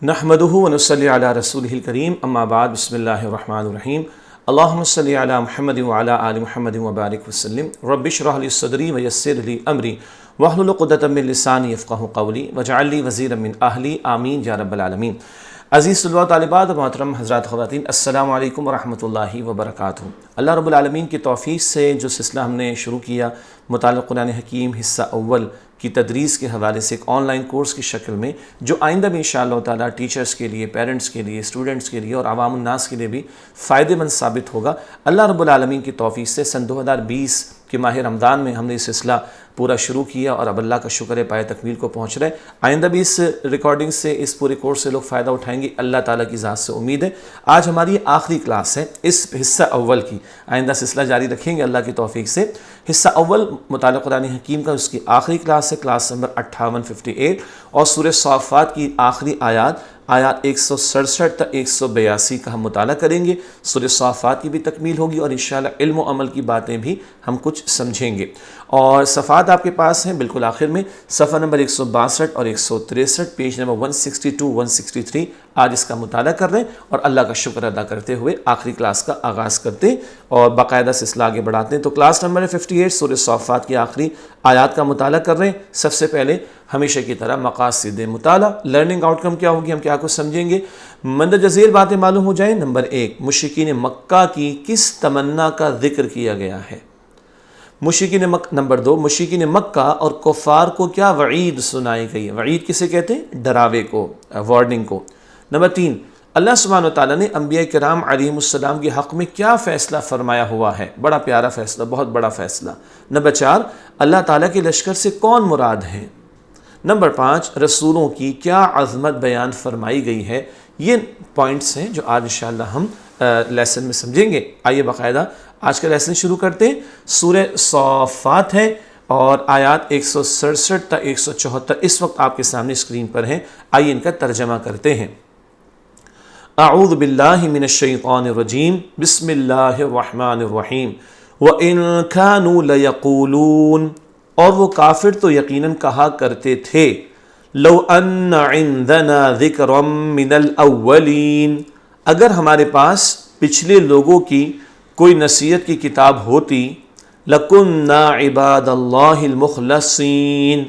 نحمدہ ونصلی علی رسولہ الکریم اما بعد بسم اللہ الرحمن الرحیم اللہم صلی علی محمد وعلی آل محمد وبارک وسلم رب اشرح لی صدری ویسر لی امری واحلل عقدۃ من لسانی یفقہوا قولی واجعل لی وزیرا من اہلی آمین یا رب العالمین۔ عزیز طلباء طالبات و محترم حضرات خواتین، السلام علیکم ورحمۃ اللہ وبرکاتہ۔ اللہ رب العالمین کی توفیق سے جو سلسلہ ہم نے شروع کیا مطالعہ قرآن حکیم حصہ اول کی تدریس کے حوالے سے ایک آن لائن کورس کی شکل میں، جو آئندہ بھی انشاءاللہ تعالیٰ ٹیچرز کے لیے، پیرنٹس کے لیے، اسٹوڈنٹس کے لیے اور عوام الناس کے لیے بھی فائدہ مند ثابت ہوگا، اللہ رب العالمین کی توفیق سے سن 2020 کے ماہ رمضان میں ہم نے یہ سلسلہ پورا شروع کیا اور اب اللہ کا شکر ہے پائے تکمیل کو پہنچ رہے۔ آئندہ بھی اس ریکارڈنگ سے، اس پورے کورس سے لوگ فائدہ اٹھائیں گے، اللہ تعالیٰ کی ذات سے امید ہے۔ آج ہماری آخری کلاس ہے اس حصہ اول کی، آئندہ سلسلہ جاری رکھیں گے اللہ کی توفیق سے۔ حصہ اول مطالعہ قرآن حکیم کا اس کی آخری کلاس ہے، کلاس نمبر 58 اور سورہ صافات کی آخری آیات 167 تا 182 کا ہم مطالعہ کریں گے۔ سورہ صافات کی بھی تکمیل ہوگی اور انشاءاللہ علم و عمل کی باتیں بھی ہم کچھ سمجھیں گے۔ اور صفحات آپ کے پاس ہیں بالکل آخر میں، صفحہ نمبر 162 اور 163، پیج نمبر 162 163 آج اس کا مطالعہ کر رہے ہیں اور اللہ کا شکر ادا کرتے ہوئے آخری کلاس کا آغاز کرتے ہیں اور باقاعدہ سلسلہ آگے بڑھاتے ہیں۔ تو کلاس نمبر 58 سورہ صافات کی آخری آیات کا مطالعہ کر رہے ہیں۔ سب سے پہلے ہمیشہ کی طرح مقاصد مطالعہ، لرننگ آؤٹ کم کیا ہوگی، ہم کیا کچھ سمجھیں گے، مندرجہ ذیل باتیں معلوم ہو جائیں۔ نمبر 1، مشرکین مکہ کی کس تمنا کا ذکر کیا گیا ہے؟ نمبر 2، مشرکین مکہ اور کفار کو کیا وعید سنائی گئی ہے؟ وعید کسے کہتے ہیں؟ ڈراوے کو، وارننگ کو۔ نمبر 3، اللہ سبحانہ وتعالیٰ نے انبیاء کرام علیہم السلام کے حق میں کیا فیصلہ فرمایا ہوا ہے؟ بڑا پیارا فیصلہ، بہت بڑا فیصلہ۔ نمبر 4، اللہ تعالیٰ کے لشکر سے کون مراد ہیں؟ نمبر 5، رسولوں کی کیا عظمت بیان فرمائی گئی ہے؟ یہ پوائنٹس ہیں جو آج انشاءاللہ ہم لیسن میں سمجھیں گے۔ آئیے باقاعدہ آج کا لیسن شروع کرتے ہیں۔ سورہ صافات ہے اور آیات 167 تا 174 اس وقت آپ کے سامنے اسکرین پر ہیں۔ آئیے ان کا ترجمہ کرتے ہیں۔ اعوذ باللہ من الشیطان الرجیم، بسم اللہ الرحمن الرحیم۔ وَإِن كَانُوا لَيَقُولُونَ، اور وہ کافر تو یقیناً کہا کرتے تھے، لو ان عندنا ذکر من الاولین، اگر ہمارے پاس پچھلے لوگوں کی کوئی نصیحت کی کتاب ہوتی، لَكُنَّا عِبَادَ اللَّهِ الْمُخْلَصِينَ،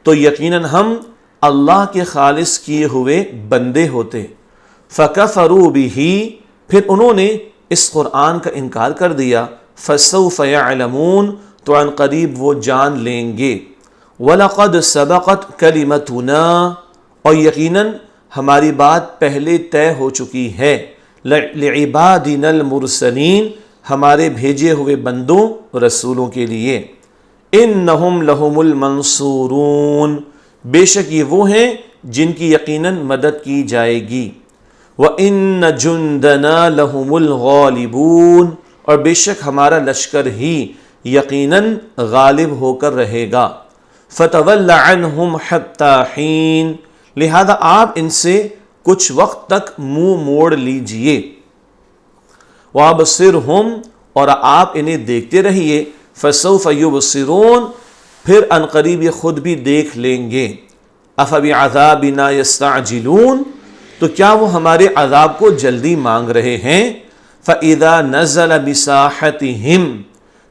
تو یقیناً ہم اللہ کے خالص کیے ہوئے بندے ہوتے۔ فَكَفَرُوا بِهِ، پھر انہوں نے اس قرآن کا انکار کر دیا۔ فَسَوْفَ يَعْلَمُونَ، تو عن قریب وہ جان لیں گے۔ وَلَقَدْ سَبَقَتْ كَلِمَتُنَا، اور یقیناً ہماری بات پہلے طے ہو چکی ہے۔ لِعِبَادِنَا الْمُرْسَلِينَ، ہمارے بھیجے ہوئے بندوں رسولوں کے لیے۔ إِنَّهُمْ لَهُمُ الْمَنْصُورُونَ، بے شک یہ وہ ہیں جن کی یقیناً مدد کی جائے گی۔ وَإِنَّ جُنْدَنَا لَهُمُ الْغَالِبُونَ، اور بے شک ہمارا لشکر ہی یقیناً غالب ہو کر رہے گا۔ فَتَوَلَّ عَنْهُمْ حَتَّى حِينٍ، لہذا آپ ان سے کچھ وقت تک منہ موڑ لیجئے۔ وَأَبْصِرْهُمْ، اور آپ انہیں دیکھتے رہیے۔ فَسَوْفَ يُبْصِرُونَ، پھر ان قریب یہ خود بھی دیکھ لیں گے۔ أَفَبِعَذَابِنَا يَسْتَعْجِلُونَ، تو کیا وہ ہمارے عذاب کو جلدی مانگ رہے ہیں؟ فَإِذَا نَزَلَ بِسَاحَتِهِمْ،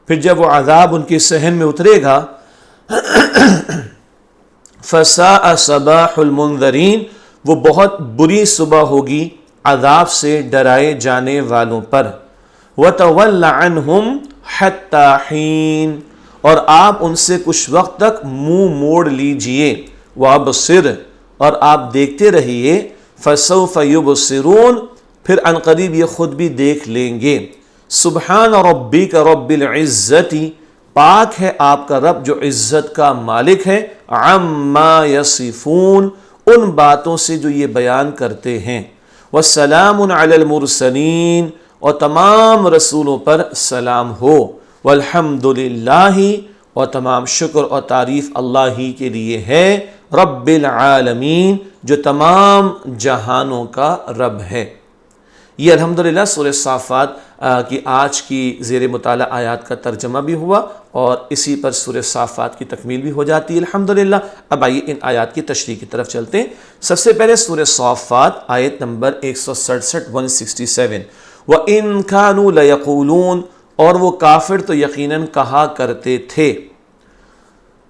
پھر جب وہ عذاب ان کے صحن میں اترے گا، فَسَاءَ صَبَاحُ الْمُنذَرِينَ، وہ بہت بری صبح ہوگی عذاب سے ڈرائے جانے والوں پر۔ وَتَوَلَّ عَنْهُمْ حَتَّى حِينٍ، اور آپ ان سے کچھ وقت تک منہ موڑ لیجئے۔ وَأَبْصِرْ، اور آپ دیکھتے رہیے۔ فَسَوْفَ يُبْصِرُونَ، پھر ان قریب یہ خود بھی دیکھ لیں گے۔ سبحان ربک رب العزت، پاک ہے آپ کا رب جو عزت کا مالک ہے، عما یصفون، ان باتوں سے جو یہ بیان کرتے ہیں۔ والسلام علی المرسلین، اور تمام رسولوں پر سلام ہو۔ والحمد للہ، اور تمام شکر اور تعریف اللہ ہی کے لیے ہے، رب العالمین، جو تمام جہانوں کا رب ہے۔ یہ الحمدللہ سورہ صافات کی آج کی زیر مطالعہ آیات کا ترجمہ بھی ہوا اور اسی پر سورہ صافات کی تکمیل بھی ہو جاتی ہے الحمدللہ۔ اب آئیے ان آیات کی تشریح کی طرف چلتے ہیں۔ سب سے پہلے سورہ صافات آیت نمبر 167 167، وَإِن كَانُوا لَيَقُولُونَ، اور وہ کافر تو یقیناً کہا کرتے تھے۔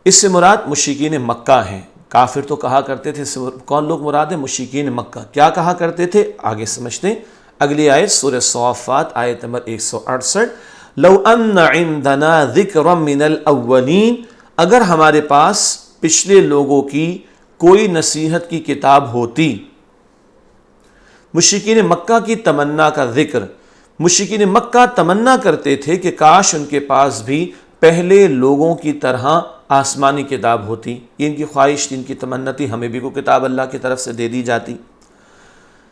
اس سے مراد مشرکین مکہ ہیں۔ کافر تو کہا کرتے تھے، کون لوگ مراد ہیں؟ مشرکین مکہ۔ کیا کہا کرتے تھے؟ آگے سمجھتے ہیں۔ اگلی آیت سورہ صافات آیت نمبر 168، لو ان عندنا ذکر من الاولین، اگر ہمارے پاس پچھلے لوگوں کی کوئی نصیحت کی کتاب ہوتی۔ مشرکین مکہ کی تمنا کا ذکر۔ مشرکین مکہ تمنا کرتے تھے کہ کاش ان کے پاس بھی پہلے لوگوں کی طرح آسمانی کتاب ہوتی۔ یہ ان کی خواہش تھی، ان کی تمنا تھی، ہمیں بھی کوئی کتاب اللہ کی طرف سے دے دی جاتی۔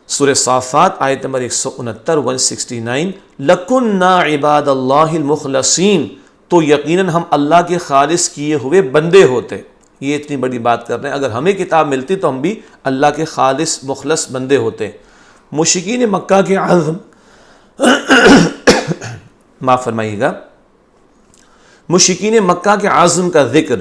سورہ صافات آیت نمبر 169 169، لَكُنَّا عِبَادَ اللَّهِ الْمُخْلَصِينَ، تو یقیناً ہم اللہ کے خالص کیے ہوئے بندے ہوتے۔ یہ اتنی بڑی بات کر رہے ہیں، اگر ہمیں کتاب ملتی تو ہم بھی اللہ کے خالص مخلص بندے ہوتے۔ مشرکین مکہ کے عزم معاف فرمائیے گا، مشرکین مکہ کے عزم کا ذکر۔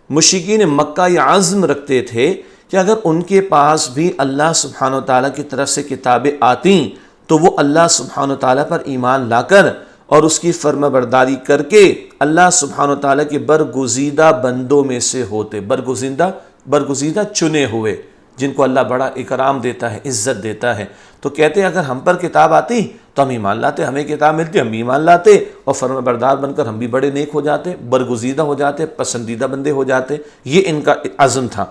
مشرکین مکہ یہ عزم رکھتے تھے کہ اگر ان کے پاس بھی اللہ سبحانہ وتعالیٰ کی طرف سے کتابیں آتیں تو وہ اللہ سبحانہ وتعالیٰ پر ایمان لا کر اور اس کی فرما برداری کر کے اللہ سبحانہ وتعالیٰ کے برگزیدہ بندوں میں سے ہوتے۔ برگزیدہ چنے ہوئے، جن کو اللہ بڑا اکرام دیتا ہے، عزت دیتا ہے۔ تو کہتے ہیں اگر ہم پر کتاب آتی تو ہم ایمان لاتے، ہمیں کتاب ملتی ہم بھی ایمان لاتے اور فرما بردار بن کر ہم بھی بڑے نیک ہو جاتے، برگزیدہ ہو جاتے، پسندیدہ بندے ہو جاتے۔ یہ ان کا عزم تھا،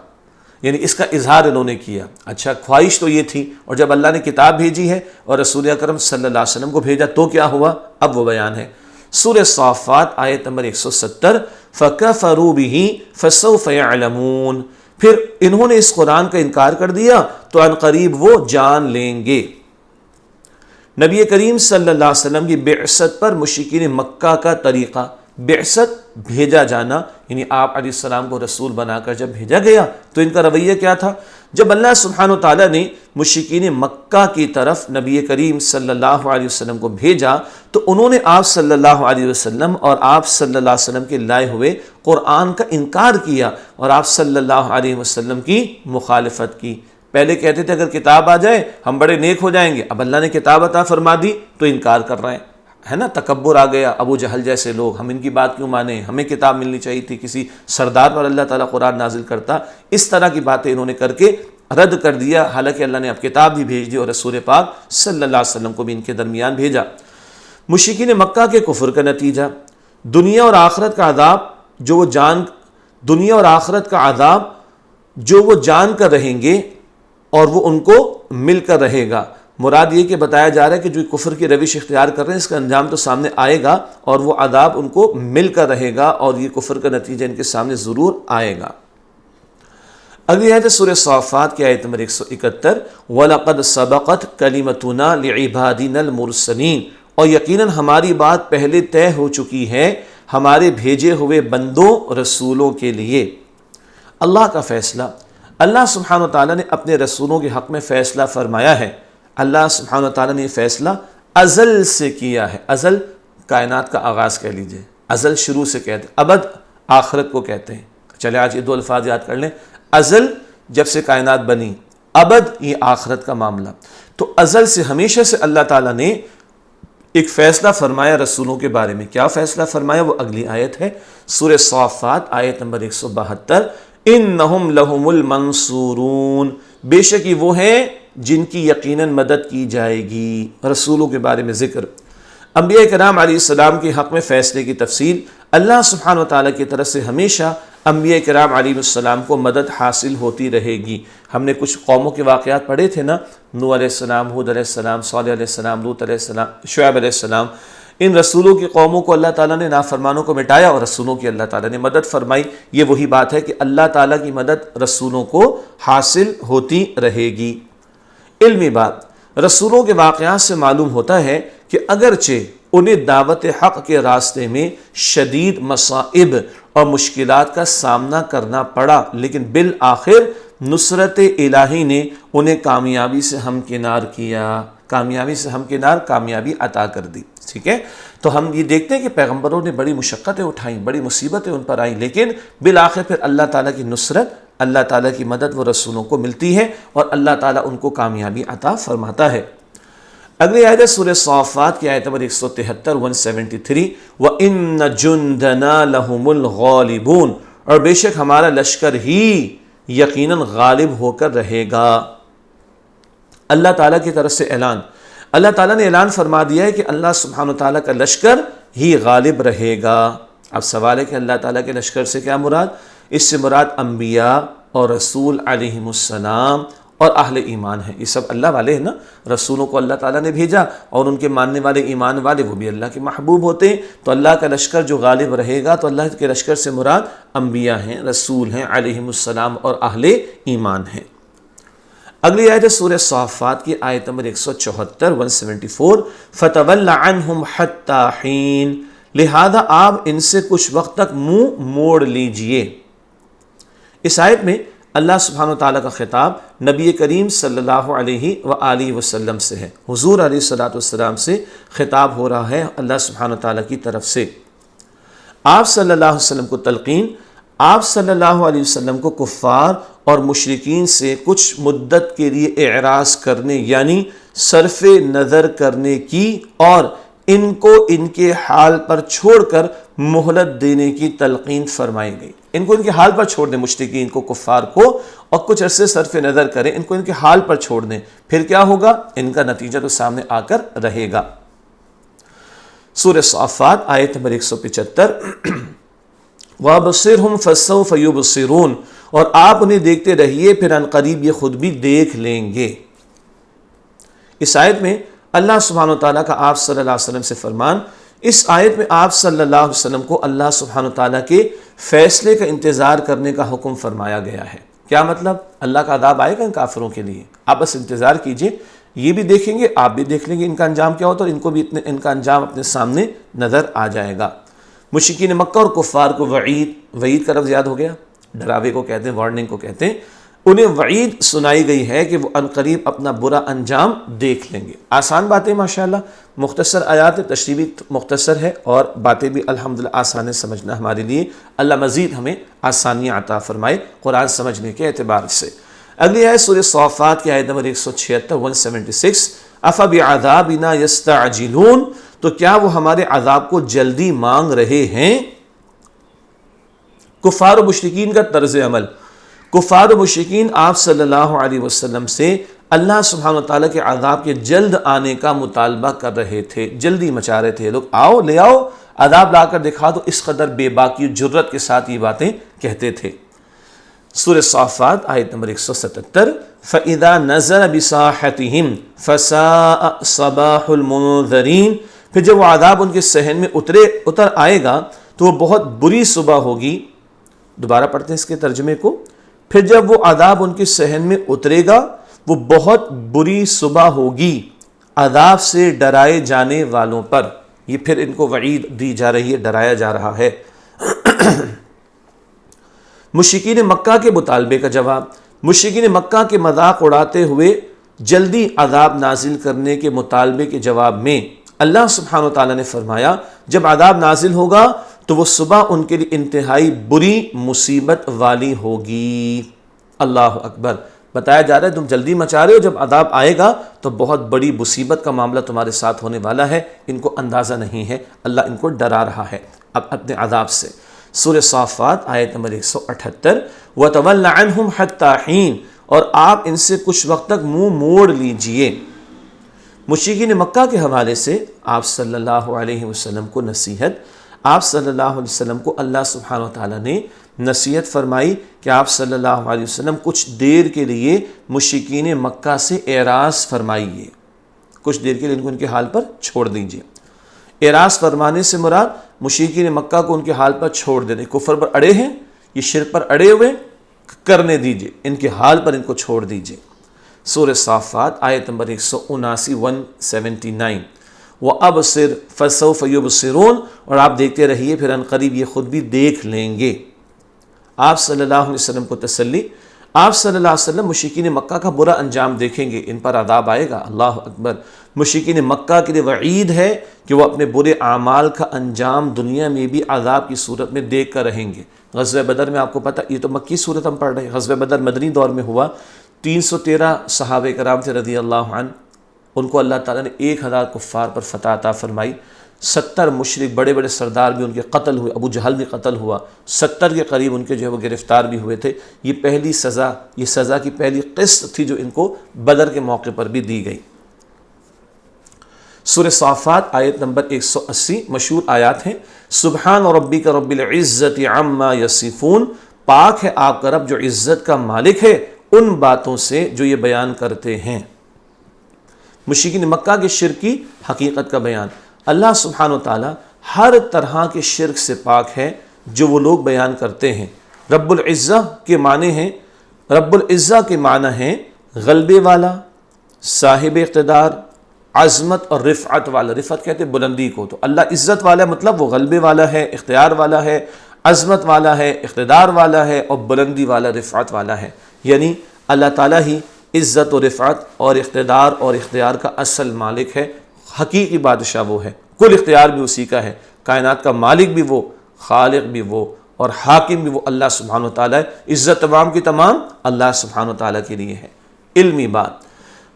یعنی اس کا اظہار انہوں نے کیا۔ اچھا، خواہش تو یہ تھی، اور جب اللہ نے کتاب بھیجی ہے اور رسول اکرم صلی اللہ علیہ وسلم کو بھیجا تو کیا ہوا؟ اب وہ بیان ہے۔ سورہ صافات آیت نمبر 170، فَكَفَرُوا بِهِ فَسَوْفَ يَعْلَمُونَ، پھر انہوں نے اس قرآن کا انکار کر دیا تو ان قریب وہ جان لیں گے۔ نبی کریم صلی اللہ علیہ وسلم کی بعثت پر مشرکین مکہ کا طریقہ، بعثت بھیجا جانا، یعنی آپ علیہ السلام کو رسول بنا کر جب بھیجا گیا تو ان کا رویہ کیا تھا؟ جب اللہ سبحانہ وتعالیٰ نے مشرکین مکہ کی طرف نبی کریم صلی اللہ علیہ وسلم کو بھیجا تو انہوں نے آپ صلی اللہ علیہ وسلم اور آپ صلی اللہ علیہ وسلم کے لائے ہوئے قرآن کا انکار کیا اور آپ صلی اللہ علیہ وسلم کی مخالفت کی۔ پہلے کہتے تھے اگر کتاب آ جائے ہم بڑے نیک ہو جائیں گے، اب اللہ نے کتاب عطا فرما دی تو انکار کر رہے ہیں، ہے نا؟ تکبر آ گیا، ابو جہل جیسے لوگ، ہم ان کی بات کیوں مانیں، ہمیں کتاب ملنی چاہیے تھی، کسی سردار پر اللہ تعالیٰ قرآن نازل کرتا۔ اس طرح کی باتیں انہوں نے کر کے رد کر دیا، حالانکہ اللہ نے اب کتاب بھی بھیج دی اور رسول پاک صلی اللہ علیہ وسلم کو بھی ان کے درمیان بھیجا۔ مشرکین مکہ کے کفر کا نتیجہ دنیا اور آخرت کا عذاب جو وہ جان کر رہیں گے اور وہ ان کو مل کر رہے گا۔ مراد یہ کہ بتایا جا رہا ہے کہ جو کفر کی روش اختیار کر رہے ہیں اس کا انجام تو سامنے آئے گا اور وہ عذاب ان کو مل کر رہے گا اور یہ کفر کا نتیجہ ان کے سامنے ضرور آئے گا۔ اگلی آیت سورہ صافات کی آیت نمبر 171، وَلَقَدْ سَبَقَتْ كَلِمَتُنَا لِعِبَادِنَا الْمُرْسَلِينَ، اور یقیناً ہماری بات پہلے طے ہو چکی ہے ہمارے بھیجے ہوئے بندوں رسولوں کے لیے۔ اللہ کا فیصلہ، اللہ سبحانہ وتعالیٰ نے اپنے رسولوں کے حق میں فیصلہ فرمایا ہے۔ اللہ سبحانہ وتعالیٰ نے یہ فیصلہ ازل سے کیا ہے۔ ازل کائنات کا آغاز کہہ لیجئے، ازل شروع سے کہتے ہیں، ابد آخرت کو کہتے ہیں۔ چلے آج یہ دو الفاظ یاد کر لیں، ازل جب سے کائنات بنی، ابد یہ آخرت کا معاملہ۔ تو ازل سے ہمیشہ سے اللہ تعالیٰ نے ایک فیصلہ فرمایا رسولوں کے بارے میں۔ کیا فیصلہ فرمایا؟ وہ اگلی آیت ہے سورہ صافات آیت نمبر 172، انہم لہم المنصورون، بے شک یہ وہ ہیں جن کی یقیناً مدد کی جائے گی۔ رسولوں کے بارے میں ذکر، انبیاء کرام علیہ السلام کے حق میں فیصلے کی تفصیل۔ اللہ سبحانہ وتعالیٰ کی طرف سے ہمیشہ انبیاء کرام علیہ السلام کو مدد حاصل ہوتی رہے گی۔ ہم نے کچھ قوموں کے واقعات پڑھے تھے نا، نوح علیہ السلام، ہود علیہ السلام، صالح علیہ السلام، لوط علیہ السلام، شعیب علیہ السلام۔ ان رسولوں کی قوموں کو اللہ تعالیٰ نے نافرمانوں کو مٹایا اور رسولوں کی اللہ تعالیٰ نے مدد فرمائی۔ یہ وہی بات ہے کہ اللہ تعالیٰ کی مدد رسولوں کو حاصل ہوتی رہے گی۔ علمی بات، رسولوں کے واقعات سے معلوم ہوتا ہے کہ اگرچہ انہیں دعوت حق کے راستے میں شدید مصائب اور مشکلات کا سامنا کرنا پڑا، لیکن بالآخر نصرت الہی نے انہیں کامیابی سے ہمکنار کیا۔ کامیابی سے ہمکنار کامیابی عطا کر دی. ٹھیک ہے، تو ہم یہ دیکھتے ہیں کہ پیغمبروں نے بڑی مشقتیں اٹھائیں، بڑی مصیبتیں ان پر آئیں، لیکن بالآخر پھر اللہ تعالیٰ کی نصرت، اللہ تعالیٰ کی مدد وہ رسولوں کو ملتی ہے اور اللہ تعالیٰ ان کو کامیابی عطا فرماتا ہے. اگلی آیت ہے سورہ صافات کی آیت نمبر 173 173 وَإِنَّ جُنْدَنَا لَهُمُ الْغَالِبُونَ، اور بے شک ہمارا لشکر ہی یقیناً غالب ہو کر رہے گا. اللہ تعالیٰ کی طرف سے اعلان، اللہ تعالیٰ نے اعلان فرما دیا ہے کہ اللہ سبحانہ وتعالیٰ کا لشکر ہی غالب رہے گا. اب سوال ہے کہ اللہ تعالیٰ کے لشکر سے کیا مراد؟ اس سے مراد انبیاء اور رسول علیہم السلام اور اہل ایمان ہیں. یہ سب اللہ والے ہیں نا، رسولوں کو اللہ تعالیٰ نے بھیجا اور ان کے ماننے والے ایمان والے وہ بھی اللہ کے محبوب ہوتے ہیں. تو اللہ کا لشکر جو غالب رہے گا، تو اللہ کے لشکر سے مراد انبیاء ہیں، رسول ہیں علیہم السلام اور اہل ایمان ہیں. اگلی آیت ہے سورہ صافات کی آیت نمبر 174 174 فَتَوَلَّ عَنْهُمْ حَتَّى حِينٍ، لہذا آپ ان سے کچھ وقت تک منہ موڑ لیجئے. اس آیت میں اللہ سبحانہ وتعالیٰ کا خطاب نبی کریم صلی اللہ علیہ وآلہ وسلم سے ہے. حضور علیہ السلام سے خطاب ہو رہا ہے اللہ سبحانہ وتعالیٰ کی طرف سے. آپ صلی اللہ علیہ وسلم کو تلقین، آپ صلی اللہ علیہ وسلم کو کفار اور مشرکین سے کچھ مدت کے لیے اعراض کرنے یعنی صرف نظر کرنے کی اور ان کو ان کے حال پر چھوڑ کر مہلت دینے کی تلقین فرمائی گئی. ان کو ان کے حال پر چھوڑ دیں، مشرکین کو، کفار کو، اور کچھ عرصے صرف نظر کریں، ان کو ان کے حال پر چھوڑ دیں. پھر کیا ہوگا؟ ان کا نتیجہ تو سامنے آ کر رہے گا. سورہ صافات آیت نمبر 175 وَأَبْصِرْهُمْ فَسَوْفَ يُبْصِرُونَ، اور آپ انہیں دیکھتے رہیے پھر ان قریب یہ خود بھی دیکھ لیں گے. اس آیت میں اللہ سبحانہ وتعالیٰ کا آپ صلی اللہ علیہ وسلم سے فرمان، اس آیت میں آپ صلی اللہ علیہ وسلم کو اللہ سبحانہ وتعالیٰ کے فیصلے کا انتظار کرنے کا حکم فرمایا گیا ہے. کیا مطلب؟ اللہ کا عذاب آئے گا ان کافروں کے لیے، آپ بس انتظار کیجئے، یہ بھی دیکھیں گے، آپ بھی دیکھ لیں گے ان کا انجام کیا ہوتا ہے، اور ان کو بھی ان کا انجام اپنے سامنے نظر آ جائے گا. مشرکین مکہ اور کفار کو وعید کا لفظ یاد ہو گیا، ڈراوے کو کہتے ہیں، وارننگ کو کہتے ہیں. انہیں وعید سنائی گئی ہے کہ وہ عنقریب اپنا برا انجام دیکھ لیں گے. آسان باتیں ماشاءاللہ، مختصر آیات، تشریح بھی مختصر ہے اور باتیں بھی الحمدللہ آسان ہے سمجھنا ہمارے لیے. اللہ مزید ہمیں آسانیاں عطا فرمائے قرآن سمجھنے کے اعتبار سے. اگلی آیت سورہ صافات کی آیت نمبر 176 176 أَفَبِعَذَابِنَا يَسْتَعْجِلُونَ، تو کیا وہ ہمارے عذاب کو جلدی مانگ رہے ہیں؟ کفار و مشرکین کا طرز عمل. کفار و مشرکین آپ صلی اللہ علیہ وسلم سے اللہ سبحانہ وتعالیٰ کے عذاب کے جلد آنے کا مطالبہ کر رہے تھے، جلدی مچا رہے تھے. لوگ آؤ، لے آؤ، عذاب لا کر دکھا دو. اس قدر بے باکی جرت کے ساتھ یہ باتیں کہتے تھے. سورہ صافات آیت نمبر 177 فَإِذَا نَزَلَ بِسَاحَتِهِمْ فَسَاءَ صَبَاحُ الْمُنذَرِينَ، پھر جب وہ عذاب ان کے صحن میں اتر آئے گا تو وہ بہت بری صبح ہوگی. دوبارہ پڑھتے ہیں اس کے ترجمے کو. پھر جب وہ عذاب ان کے صحن میں اترے گا وہ بہت بری صبح ہوگی عذاب سے ڈرائے جانے والوں پر. یہ پھر ان کو وعید دی جا رہی ہے، ڈرایا جا رہا ہے. مشرکین مکہ کے مطالبے کا جواب. مشرکین مکہ کے مذاق اڑاتے ہوئے جلدی عذاب نازل کرنے کے مطالبے کے جواب میں اللہ سبحانہ وتعالیٰ نے فرمایا جب عذاب نازل ہوگا تو وہ صبح ان کے لیے انتہائی بری مصیبت والی ہوگی. اللہ اکبر. بتایا جا رہا ہے تم جلدی مچا رہے ہو، جب عذاب آئے گا تو بہت بڑی مصیبت کا معاملہ تمہارے ساتھ ہونے والا ہے. ان کو اندازہ نہیں ہے، اللہ ان کو ڈرا رہا ہے اب اپنے عذاب سے. سورہ صافات آیت نمبر 178 وَتَوَلَّ عَنْهُمْ حَتَّى حِينٍ، اور آپ ان سے کچھ وقت تک منہ موڑ لیجئے. مشرکین مکہ کے حوالے سے آپ صلی اللہ علیہ وسلم کو نصیحت، آپ صلی اللہ علیہ وسلم کو اللہ سبحانہ وتعالیٰ نے نصیحت فرمائی کہ آپ صلی اللہ علیہ وسلم کچھ دیر کے لیے مشرکین مکہ سے اعراض فرمائیے، کچھ دیر کے لیے ان کو ان کے حال پر چھوڑ دیجئے. اعراض فرمانے سے مراد مشرکین مکہ کو ان کے حال پر چھوڑ دینے. کفر پر اڑے ہیں، یہ شرک پر اڑے ہوئے، کرنے دیجئے، ان کے حال پر ان کو چھوڑ دیجئے. سورہ صافات آیت نمبر 179 179 وَأَبْصِرْ فَسَوْفَ يُبْصِرُونَ، اور آپ دیکھتے رہیے پھر ان قریب یہ خود بھی دیکھ لیں گے. آپ صلی اللہ علیہ وسلم کو تسلی، آپ صلی اللہ علیہ وسلم مشرکین مکہ کا برا انجام دیکھیں گے، ان پر عذاب آئے گا۔ اللہ اکبر۔ مشرکین مکہ کے لیے وعید ہے کہ وہ اپنے برے اعمال کا انجام دنیا میں بھی عذاب کی صورت میں دیکھ کر رہیں گے۔ غزوہ بدر میں آپ کو پتہ، یہ تو مکی صورت ہم پڑھ رہے ہیں، غزوہ بدر مدنی دور میں ہوا، 313 صحابہ کرام تھے رضی اللہ عنہ، ان کو اللہ تعالیٰ نے 1000 کفار پر فتح عطا فرمائی، 70 مشرک بڑے بڑے سردار بھی ان کے قتل ہوئے، ابو جہل بھی قتل ہوا، 70 کے قریب ان کے جو ہے وہ گرفتار بھی ہوئے تھے۔ یہ پہلی سزا، یہ سزا کی پہلی قسط تھی جو ان کو بدر کے موقع پر بھی دی گئی۔ سورہ صافات آیت نمبر 180 مشہور آیات ہیں۔ سبحان ربک رب العزت عما یصفون، پاک ہے آپ کا رب جو عزت کا مالک ہے ان باتوں سے جو یہ بیان کرتے ہیں۔ مشرکین مکہ کے شرک کی حقیقت کا بیان۔ اللہ سبحانہ وتعالی ہر طرح کے شرک سے پاک ہے جو وہ لوگ بیان کرتے ہیں۔ رب العزہ کے معنی ہیں، رب العزہ کے معنی ہیں غلبے والا، صاحب اقتدار، عظمت اور رفعت والا۔ رفعت کہتے ہیں بلندی کو، تو اللہ عزت والا مطلب وہ غلبے والا ہے، اختیار والا ہے، عظمت والا ہے، اقتدار والا ہے اور بلندی والا، رفعت والا ہے۔ یعنی اللہ تعالیٰ ہی عزت و رفعت اور اقتدار اور اختیار کا اصل مالک ہے، حقیقی بادشاہ وہ ہے، کل اختیار بھی اسی کا ہے، کائنات کا مالک بھی وہ، خالق بھی وہ اور حاکم بھی وہ اللہ سبحانہ وتعالی ہے۔ عزت تمام کی تمام اللہ سبحانہ وتعالی کے لیے ہے۔ علمی بات،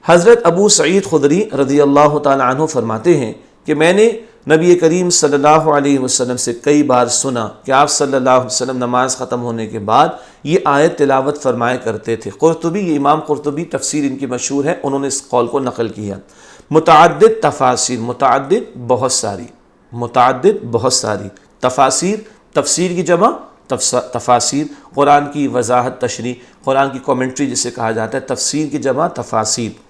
حضرت ابو سعید خدری رضی اللہ تعالی عنہ فرماتے ہیں کہ میں نے نبی کریم صلی اللہ علیہ وسلم سے کئی بار سنا کہ آپ صلی اللہ علیہ وسلم نماز ختم ہونے کے بعد یہ آیت تلاوت فرمایا کرتے تھے۔ قرطبی، یہ امام قرطبی تفسیر ان کی مشہور ہے، انہوں نے اس قول کو نقل کیا۔ متعدد تفاسیر، متعدد بہت ساری، متعدد بہت ساری، تفاسیر تفسیر کی جمع تفاسیر، قرآن کی وضاحت تشریح، قرآن کی کامنٹری جسے کہا جاتا ہے، تفسیر کی جمع تفاسیر۔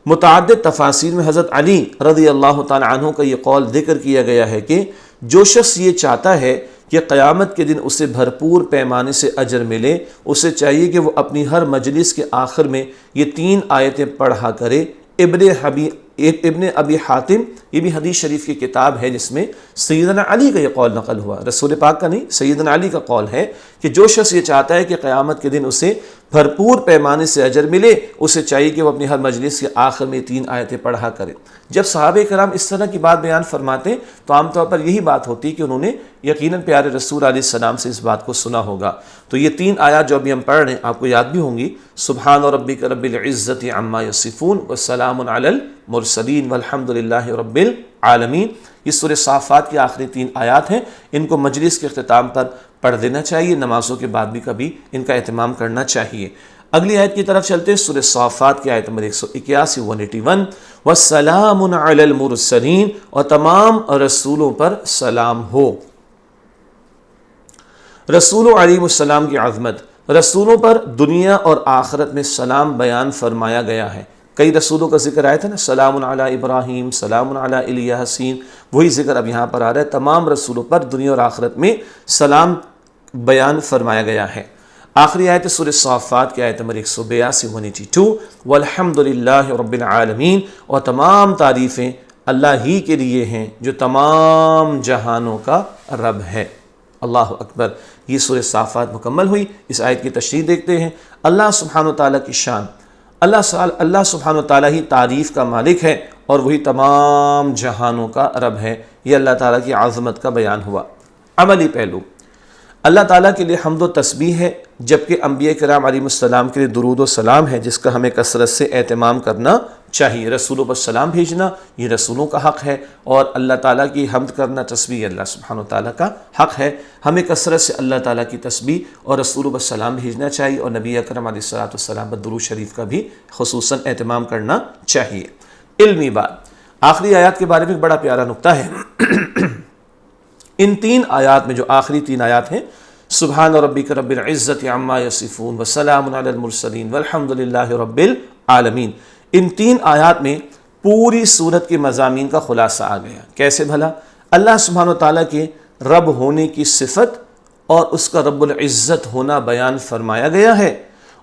متعدد تفاسیر میں حضرت علی رضی اللہ تعالی عنہ کا یہ قول ذکر کیا گیا ہے کہ جو شخص یہ چاہتا ہے کہ قیامت کے دن اسے بھرپور پیمانے سے اجر ملے، اسے چاہیے کہ وہ اپنی ہر مجلس کے آخر میں یہ 3 آیتیں پڑھا کرے۔ ابن ابی حاتم، یہ بھی حدیث شریف کی کتاب ہے جس میں سیدنا علی کا یہ قول نقل ہوا، رسول پاک کا نہیں، سیدنا علی کا قول ہے کہ جو شخص یہ چاہتا ہے کہ قیامت کے دن اسے بھرپور پیمانے سے اجر ملے، اسے چاہیے کہ وہ اپنی ہر مجلس کے آخر میں 3 آیتیں پڑھا کرے۔ جب صحابہ کرام اس طرح کی بات بیان فرماتے ہیں تو عام طور پر یہی بات ہوتی ہے کہ انہوں نے یقیناً پیارے رسول علیہ السلام سے اس بات کو سنا ہوگا۔ تو یہ 3 آیات جو ابھی ہم پڑھ رہے ہیں آپ کو یاد بھی ہوں گی، سبحان ربک رب العزت عما یصفون وسلام علی المرسلین والحمد للہ رب العالمین۔ یہ سورہ صافات کی آخری 3 آیات ہیں، ان کو مجلس کے اختتام پر پڑھ دینا چاہیے، نمازوں کے بعد بھی کبھی ان کا اہتمام کرنا چاہیے۔ اگلی آیت کی طرف چلتے ہیں، سورہ صافات کی آیت نمبر 181 181، وَالسَّلَامٌ عَلَى الْمُرْسَلِينَ، اور تمام رسولوں پر سلام ہو۔ رسولوں علیہ السلام کی عظمت، رسولوں پر دنیا اور آخرت میں سلام بیان فرمایا گیا ہے۔ کئی رسولوں کا ذکر آیا تھا نا، سلام علی ابراہیم، سلام علی الیاسین، وہی ذکر اب یہاں پر آ رہا ہے، تمام رسولوں پر دنیا اور آخرت میں سلام بیان فرمایا گیا ہے۔ آخری آیت سورہ صافات کی آیت نمبر 182 182، والحمد للہ رب العالمین، اور تمام تعریفیں اللہ ہی کے لیے ہیں جو تمام جہانوں کا رب ہے۔ اللہ اکبر۔ یہ سورہ صافات مکمل ہوئی۔ اس آیت کی تشریح دیکھتے ہیں۔ اللہ سبحانہ وتعالیٰ کی شان، اللہ سبحانہ وتعالیٰ ہی تعریف کا مالک ہے اور وہی تمام جہانوں کا رب ہے۔ یہ اللہ تعالیٰ کی عظمت کا بیان ہوا۔ عملی پہلو، اللہ تعالیٰ کے لیے حمد و تسبیح ہے، جبکہ انبیاء کرام علیہ السلام کے لیے درود و سلام ہے جس کا ہمیں کثرت سے اہتمام کرنا چاہیے۔ رسولوں پر سلام بھیجنا یہ رسولوں کا حق ہے، اور اللہ تعالیٰ کی حمد کرنا، تسبیح اللہ سبحانہ وتعالیٰ کا حق ہے۔ ہمیں کثرت سے اللہ تعالیٰ کی تسبیح اور رسولوں پر سلام بھیجنا چاہیے، اور نبی اکرم علیہ السلام پر درود شریف کا بھی خصوصاً اہتمام کرنا چاہیے۔ علمی بات، آخری آیات کے بارے میں ایک بڑا پیارا نکتہ ہے۔ ان 3 آیات میں جو آخری 3 آیات ہیں، سبحان ربک رب العزت عما یصفون وسلام علی المرسلین والحمد للہ رب العالمین، ان 3 آیات میں پوری سورت کے مضامین کا خلاصہ آ گیا۔ کیسے بھلا؟ اللہ سبحانہ وتعالیٰ کے رب ہونے کی صفت اور اس کا رب العزت ہونا بیان فرمایا گیا ہے،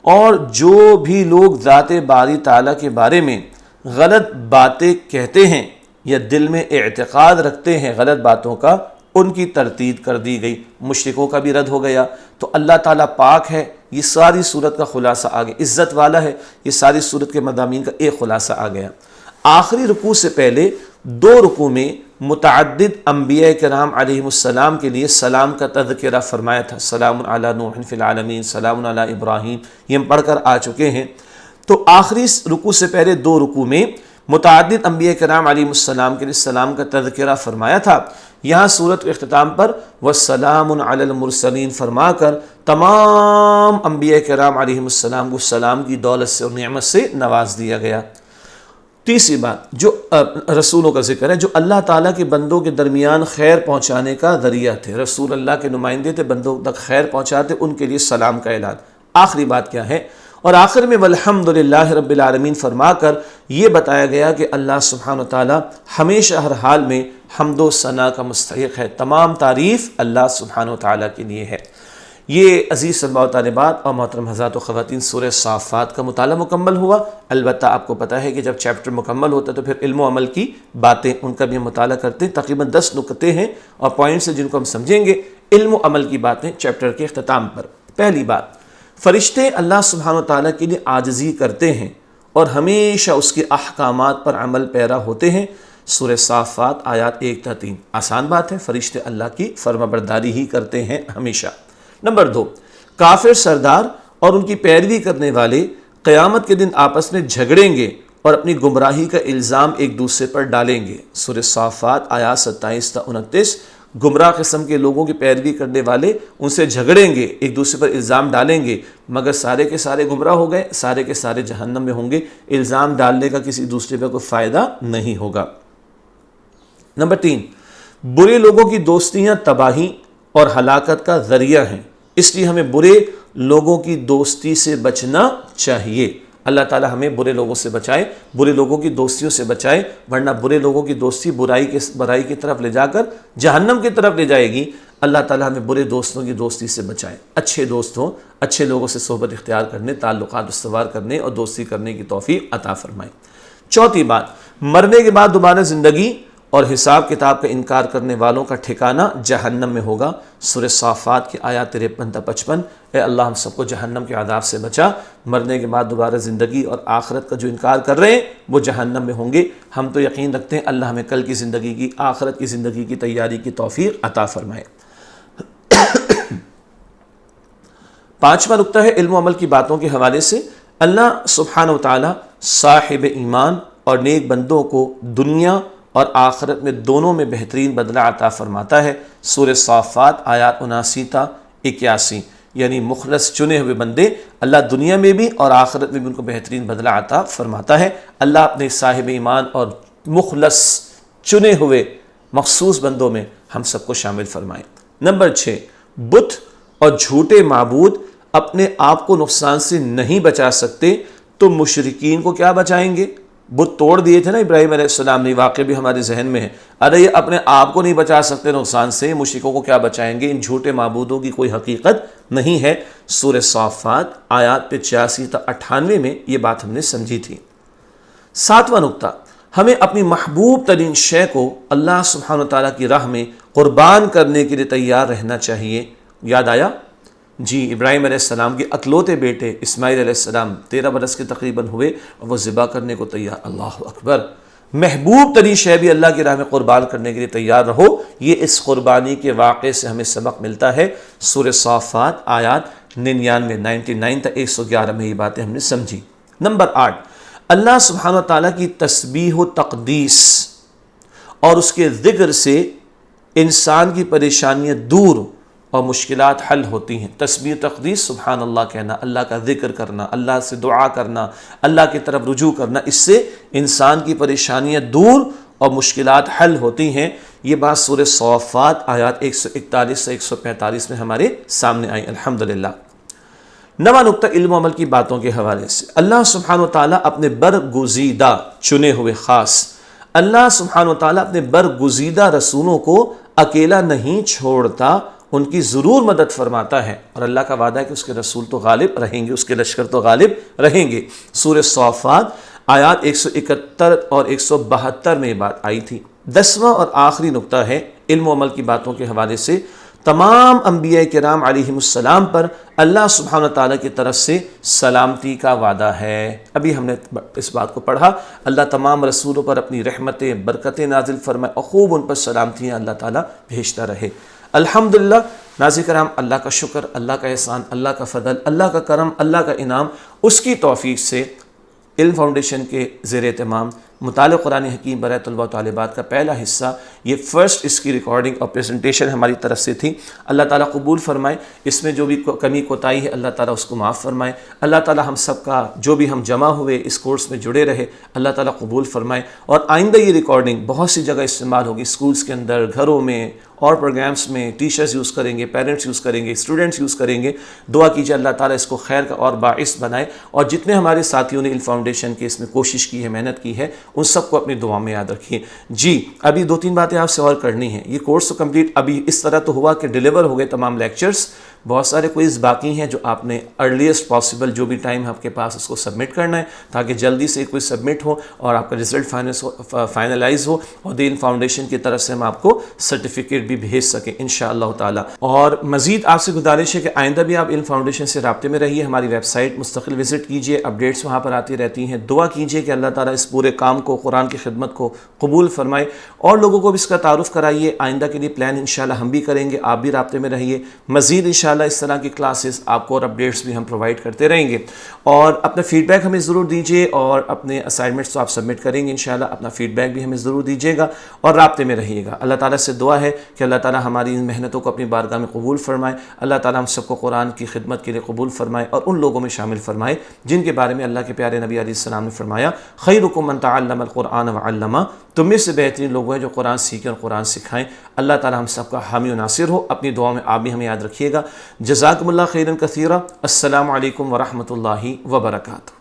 اور جو بھی لوگ ذات باری تعالیٰ کے بارے میں غلط باتیں کہتے ہیں یا دل میں اعتقاد رکھتے ہیں غلط باتوں کا، ان کی تردید کر دی گئی۔ مشرکوں کا بھی رد ہو گیا۔ تو اللہ تعالیٰ پاک ہے، یہ ساری صورت کا خلاصہ آ گیا، عزت والا ہے، یہ ساری صورت کے مضامین کا ایک خلاصہ آ گیا۔ آخری رکوع سے پہلے 2 رکوع میں متعدد انبیاء کرام علیہم السلام کے لیے سلام کا تذکرہ فرمایا تھا، سلام علی نوح فی العالمین، سلام علی ابراہیم، یہ ہم پڑھ کر آ چکے ہیں۔ تو آخری رکوع سے پہلے 2 رکوع میں متعدد انبیاء کرام علیہم السلام کے لیے سلام کا تذکرہ فرمایا تھا۔ یہاں سورت کے اختتام پر وَالسَّلَامٌ عَلَى الْمُرْسَلِينَ فرما کر تمام انبیاء کرام علیہم السلام کو سلام کی دولت سے اور نعمت سے نواز دیا گیا۔ تیسری بات جو رسولوں کا ذکر ہے، جو اللہ تعالیٰ کے بندوں کے درمیان خیر پہنچانے کا ذریعہ تھے، رسول اللہ کے نمائندے تھے، بندوں تک خیر پہنچاتے، ان کے لیے سلام کا اعلان۔ آخری بات کیا ہے؟ اور آخر میں والحمدللہ رب العالمین فرما کر یہ بتایا گیا کہ اللہ سبحانہ وتعالی ہمیشہ ہر حال میں حمد و ثنا کا مستحق ہے، تمام تعریف اللہ سبحانہ وتعالی کے لیے ہے۔ یہ عزیز طلباء و طالبات اور محترم حضرات و خواتین، سورہ صافات کا مطالعہ مکمل ہوا۔ البتہ آپ کو پتہ ہے کہ جب چیپٹر مکمل ہوتا ہے تو پھر علم و عمل کی باتیں، ان کا بھی ہم مطالعہ کرتے ہیں۔ تقریباً 10 نکتے ہیں اور پوائنٹس ہیں جن کو ہم سمجھیں گے۔ علم و عمل کی باتیں چیپٹر کے اختتام پر۔ پہلی بات، فرشتے اللہ سبحانہ وتعالیٰ کے لیے عاجزی کرتے ہیں اور ہمیشہ اس کے احکامات پر عمل پیرا ہوتے ہیں۔ سورہ صافات آیات 1 تا 3۔ آسان بات ہے، فرشتے اللہ کی فرمانبرداری ہی کرتے ہیں ہمیشہ۔ نمبر 2، کافر سردار اور ان کی پیروی کرنے والے قیامت کے دن آپس میں جھگڑیں گے اور اپنی گمراہی کا الزام ایک دوسرے پر ڈالیں گے۔ سورہ صافات آیات 27 تا 29۔ گمراہ قسم کے لوگوں کی پیروی کرنے والے ان سے جھگڑیں گے، ایک دوسرے پر الزام ڈالیں گے، مگر سارے کے سارے گمراہ ہو گئے، سارے کے سارے جہنم میں ہوں گے۔ الزام ڈالنے کا کسی دوسرے پر کوئی فائدہ نہیں ہوگا۔ نمبر 3، برے لوگوں کی دوستیاں تباہی اور ہلاکت کا ذریعہ ہیں، اس لیے ہمیں برے لوگوں کی دوستی سے بچنا چاہیے۔ اللہ تعالی ہمیں برے لوگوں سے بچائے، برے لوگوں کی دوستیوں سے بچائے، ورنہ برے لوگوں کی دوستی برائی کی طرف لے جا کر جہنم کی طرف لے جائے گی۔ اللہ تعالی ہمیں برے دوستوں کی دوستی سے بچائے، اچھے دوست ہوں، اچھے لوگوں سے صحبت اختیار کرنے، تعلقات استوار کرنے اور دوستی کرنے کی توفیق عطا فرمائے۔ چوتھی بات، مرنے کے بعد دوبارہ زندگی اور حساب کتاب کا انکار کرنے والوں کا ٹھکانہ جہنم میں ہوگا۔ سورہ صافات کی آیات 53 تا 55۔ اے اللہ ہم سب کو جہنم کے عذاب سے بچا۔ مرنے کے بعد دوبارہ زندگی اور آخرت کا جو انکار کر رہے ہیں وہ جہنم میں ہوں گے۔ ہم تو یقین رکھتے ہیں اللہ ہمیں کل کی زندگی کی، آخرت کی زندگی کی تیاری کی توفیق عطا فرمائے۔ 5واں نکتہ ہے علم و عمل کی باتوں کے حوالے سے، اللہ سبحانہ وتعالی صاحب ایمان اور نیک بندوں کو دنیا اور آخرت میں دونوں میں بہترین بدلہ عطا فرماتا ہے۔ سورہ صافات آیات 79 تا 81۔ یعنی مخلص چنے ہوئے بندے اللہ دنیا میں بھی اور آخرت میں بھی ان کو بہترین بدلہ عطا فرماتا ہے۔ اللہ اپنے صاحب ایمان اور مخلص چنے ہوئے مخصوص بندوں میں ہم سب کو شامل فرمائے۔ نمبر 6، بت اور جھوٹے معبود اپنے آپ کو نقصان سے نہیں بچا سکتے تو مشرکین کو کیا بچائیں گے؟ بت توڑ دیے تھے نا ابراہیم علیہ السلام نے، واقع بھی ہمارے ذہن میں ہے۔ ارے یہ اپنے آپ کو نہیں بچا سکتے نقصان سے، مشرکوں کو کیا بچائیں گے؟ ان جھوٹے معبودوں کی کوئی حقیقت نہیں ہے۔ سورہ صافات آیات 85 تا 98 میں یہ بات ہم نے سمجھی تھی۔ 7واں نکتہ، ہمیں اپنی محبوب ترین شے کو اللہ سبحانہ وتعالیٰ کی راہ میں قربان کرنے کے لیے تیار رہنا چاہیے۔ یاد آیا؟ جی، ابراہیم علیہ السلام کے اکلوتے بیٹے اسماعیل علیہ السلام 13 برس کے تقریباً ہوئے اور وہ ذبح کرنے کو تیار۔ اللہ اکبر! محبوب ترین شے بھی اللہ کی راہ میں قربان کرنے کے لیے تیار رہو۔ یہ اس قربانی کے واقعے سے ہمیں سبق ملتا ہے۔ سورہ صافات آیات 99 تا 111 میں یہ باتیں ہم نے سمجھی۔ نمبر 8، اللہ سبحانہ وتعالیٰ کی تسبیح و تقدیس اور اس کے ذکر سے انسان کی پریشانیاں دور اور مشکلات حل ہوتی ہیں۔ تسبیح تقدیس، سبحان اللہ کہنا، اللہ کا ذکر کرنا، اللہ سے دعا کرنا، اللہ کی طرف رجوع کرنا، اس سے انسان کی پریشانیاں دور اور مشکلات حل ہوتی ہیں۔ یہ بات سورہ صافات آیات 141 سے 145 میں ہمارے سامنے آئی، الحمدللہ۔ 9واں نکتہ علم و عمل کی باتوں کے حوالے سے، اللہ سبحانہ وتعالیٰ اپنے برگزیدہ چنے ہوئے خاص، اللہ سبحانہ وتعالیٰ اپنے برگزیدہ رسولوں کو اکیلا نہیں چھوڑتا، ان کی ضرور مدد فرماتا ہے، اور اللہ کا وعدہ ہے کہ اس کے رسول تو غالب رہیں گے، اس کے لشکر تو غالب رہیں گے۔ سورہ صافات آیات 171 اور 172 میں یہ بات آئی تھی۔ 10واں اور آخری نکتہ ہے علم و عمل کی باتوں کے حوالے سے، تمام انبیاء کرام علیہم السلام پر اللہ سبحانہ تعالیٰ کی طرف سے سلامتی کا وعدہ ہے۔ ابھی ہم نے اس بات کو پڑھا، اللہ تمام رسولوں پر اپنی رحمتیں برکتیں نازل فرمائے اور خوب ان پر سلامتیاں اللہ تعالیٰ بھیجتا رہے۔ الحمدللہ ناظرین کرام، اللہ کا شکر، اللہ کا احسان، اللہ کا فضل، اللہ کا کرم، اللہ کا انعام، اس کی توفیق سے علم فاؤنڈیشن کے زیر اہتمام مطالعہ قرآن حکیم برائے طلباء و طالبات کا پہلا حصہ، یہ فرسٹ اس کی ریکارڈنگ اور پریزنٹیشن ہماری طرف سے تھی۔ اللہ تعالیٰ قبول فرمائے، اس میں جو بھی کمی کوتاہی ہے اللہ تعالیٰ اس کو معاف فرمائے۔ اللہ تعالیٰ ہم سب کا جو بھی ہم جمع ہوئے اس کورس میں جڑے رہے، اللہ تعالیٰ قبول فرمائے، اور آئندہ یہ ریکارڈنگ بہت سی جگہ استعمال ہوگی، اسکولز کے اندر، گھروں میں اور پروگرامز میں، ٹیچرز یوز کریں گے، پیرنٹس یوز کریں گے، اسٹوڈنٹس یوز کریں گے۔ دعا کیجیے اللہ تعالیٰ اس کو خیر کا اور باعث بنائے، اور جتنے ہمارے ساتھیوں نے علم فاؤنڈیشن کے اس میں کوشش کی ہے، محنت کی ہے، ان سب کو اپنی دعا میں یاد رکھیے۔ جی ابھی 2-3 باتیں آپ سے اور کرنی ہیں۔ یہ کورس تو کمپلیٹ ابھی اس طرح تو ہوا کہ ڈیلیور ہو گئے تمام لیکچرز، بہت سارے کوئز باقی ہیں جو آپ نے ارلیسٹ پاسبل جو بھی ٹائم آپ کے پاس اس کو سبمٹ کرنا ہے، تاکہ جلدی سے کوئی سبمٹ ہو اور آپ کا رزلٹ فائنلائز ہو، اور علم فاؤنڈیشن کی طرف سے ہم آپ کو سرٹیفکیٹ بھی بھیج سکیں انشاءاللہ تعالی۔ اور مزید آپ سے گزارش ہے کہ آئندہ بھی آپ علم فاؤنڈیشن سے رابطے میں رہیے، ہماری ویب سائٹ مستقل وزٹ کیجیے، اپڈیٹس وہاں پر آتی رہتی ہیں۔ دعا کیجیے کہ اللہ تعالیٰ اس پورے کام کو، قرآن کی خدمت کو قبول فرمائے، اور لوگوں کو بھی اس کا تعارف کرائیے۔ آئندہ کے لیے پلان انشاءاللہ ہم بھی کریں گے، آپ بھی رابطے میں رہیے۔ مزید انشاءاللہ اس طرح کی کلاسز آپ کو اور اپڈیٹس بھی ہم پرووائڈ کرتے رہیں گے، اور اپنا فیڈ بیک ہمیں ضرور دیجیے، اور اپنے اسائنمنٹس تو آپ سبمٹ کریں گے انشاءاللہ، اپنا فیڈ بیک بھی ہمیں ضرور دیجیے گا، اور رابطے میں رہیے گا۔ اللہ تعالیٰ سے دعا ہے کہ اللہ تعالیٰ ہماری ان محنتوں کو اپنی بارگاہ میں قبول فرمائے، اللہ تعالیٰ ہم سب کو قرآن کی خدمت کے لیے قبول فرمائے، اور ان لوگوں میں شامل فرمائے جن کے بارے میں اللہ کے پیارے نبی علیہ السلام نے فرمایا، خیرکم من تعلم القرآن وعلمہ، تم میں سے بہترین لوگ ہیں جو قرآن سیکھیں اور قرآن سکھائیں۔ اللہ تعالیٰ ہم سب کا حامی و ناصر ہو۔ اپنی دعا میں آپ بھی ہمیں یاد رکھیے گا۔ جزاکم اللہ خیرا کثیرا۔ السلام علیکم ورحمۃ اللہ وبرکاتہ۔